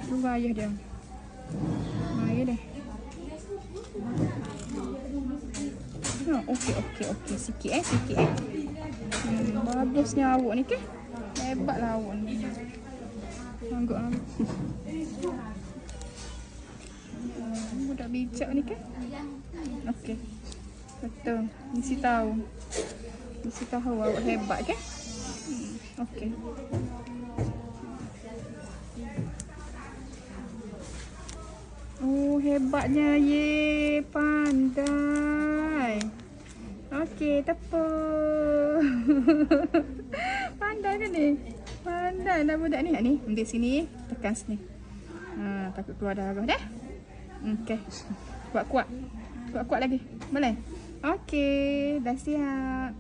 Tunggu ayah dia. Ayah dia. Okey. Sikit sikit. Bagusnya awak ni ke? Hebatlah awak ni. Angguk. Budak bijak ni ke? Okey. Betul. Mesti tahu awak hebat ke? Okey. Oh, hebatnya. Ye, pandai. Okey, tepuk. Pandai kan ni? Pandai lah budak ni. Ni, ambil sini, tekan sini. Takut keluar darah dah. Okey. Kuat-kuat. Kuat-kuat lagi. Boleh? Okey, dah siap.